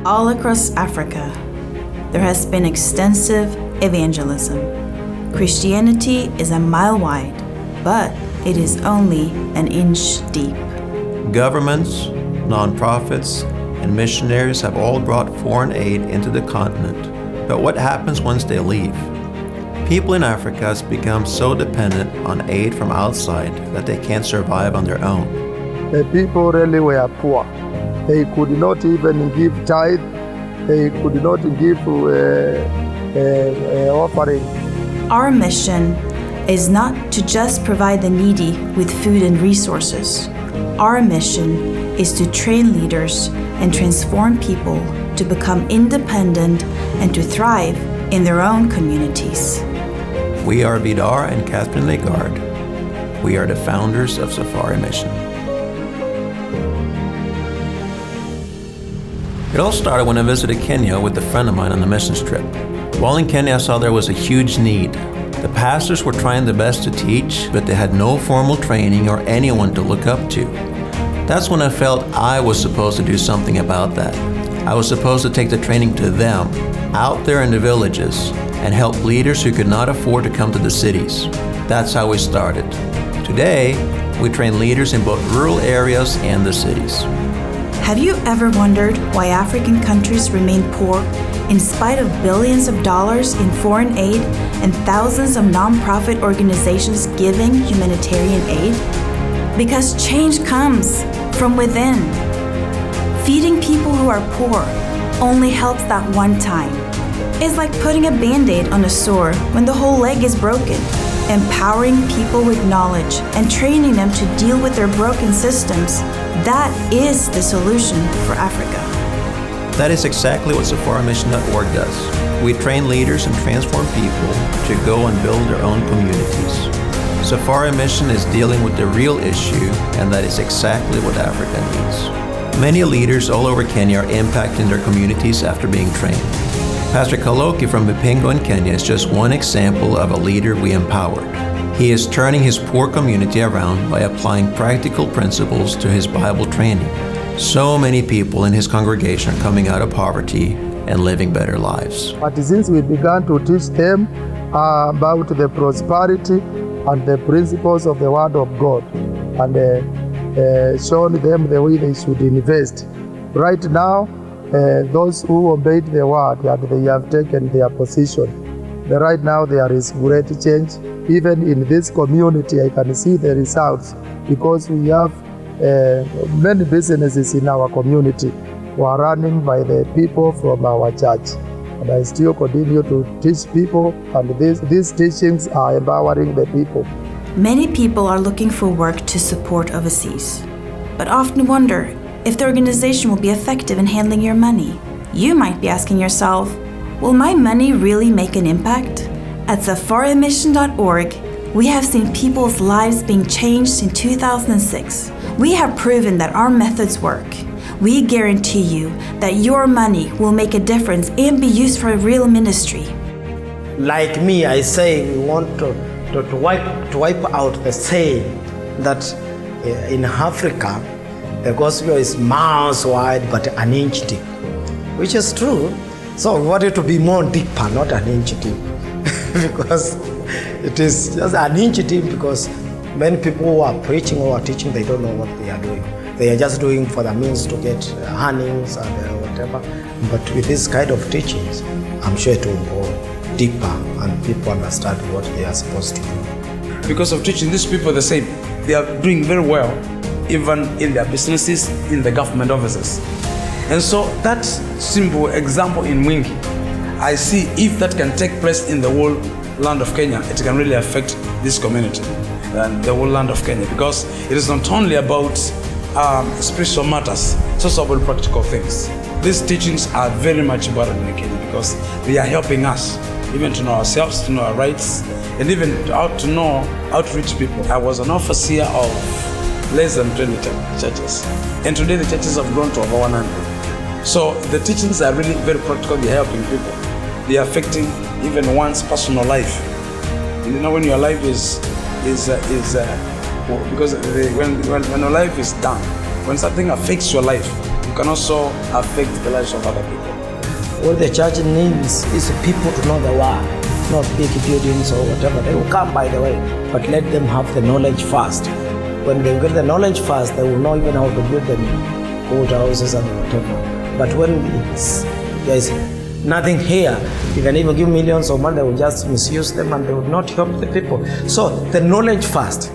All across Africa, there has been extensive evangelism. Christianity is a mile wide, but it is only an inch deep. Governments, nonprofits, and missionaries have all brought foreign aid into the continent. But what happens once they leave? People in Africa have become so dependent on aid from outside that they can't survive on their own. The people really were poor. They could not even give tithe. They could not give offering. Our mission is not to just provide the needy with food and resources. Our mission is to train leaders and transform people to become independent and to thrive in their own communities. We are Vidar and Catherine Legard. We are the founders of Safari Mission. It all started when I visited Kenya with a friend of mine on a missions trip. While in Kenya, I saw there was a huge need. The pastors were trying their best to teach, but they had no formal training or anyone to look up to. That's when I felt I was supposed to do something about that. I was supposed to take the training to them, out there in the villages, and help leaders who could not afford to come to the cities. That's how we started. Today, we train leaders in both rural areas and the cities. Have you ever wondered why African countries remain poor in spite of billions of dollars in foreign aid and thousands of nonprofit organizations giving humanitarian aid? Because change comes from within. Feeding people who are poor only helps that one time. It's like putting a Band-Aid on a sore when the whole leg is broken. Empowering people with knowledge and training them to deal with their broken systems, that is the solution for Africa. That is exactly what SafariMission.org does. We train leaders and transform people to go and build their own communities. Safari Mission is dealing with the real issue, and that is exactly what Africa needs. Many leaders all over Kenya are impacting their communities after being trained. Pastor Kaloki from Bipingo in Kenya is just one example of a leader we empowered. He is turning his poor community around by applying practical principles to his Bible training. So many people in his congregation are coming out of poverty and living better lives. But since we began to teach them about the prosperity and the principles of the Word of God, and shown them the way they should invest. Right now, those who obeyed the Word, and they have taken their position. But right now there is great change. Even in this community, I can see the results because we have many businesses in our community who are running by the people from our church. And I still continue to teach people, and these teachings are empowering the people. Many people are looking for work to support overseas, but often wonder if the organization will be effective in handling your money. You might be asking yourself, will my money really make an impact? At SafariMission.org, we have seen people's lives being changed since 2006. We have proven that our methods work. We guarantee you that your money will make a difference and be used for a real ministry. Like me, I say we want to wipe out the saying that in Africa, the gospel is miles wide but an inch deep, which is true. So we want it to be more deeper, not an inch deep, because it is just an inch deep because many people who are preaching or are teaching, they don't know what they are doing. They are just doing for the means to get earnings and whatever. But with this kind of teachings, I'm sure it will go deeper and people understand what they are supposed to do. Because of teaching these people the same, they are doing very well, even in their businesses, in the government offices. And so that simple example in Mwingi, I see if that can take place in the whole land of Kenya, it can really affect this community and the whole land of Kenya, because it is not only about spiritual matters, it's also about practical things. These teachings are very much important in Kenya because they are helping us even to know ourselves, to know our rights, and even to know how to reach people. I was an overseer of less than 20 churches, and today the churches have grown to over 100. So the teachings are really very practical. They are helping people. They are affecting even one's personal life. You know, when your life is because when your life is done, when something affects your life, you can also affect the lives of other people. What the church needs is people to know the word, not big buildings or whatever. They will come, by the way, but let them have the knowledge first. When they get the knowledge first, they will know even how to build them old houses and whatever. But when there is nothing here, you can even give millions of money, they will just misuse them and they will not help the people. So the knowledge first.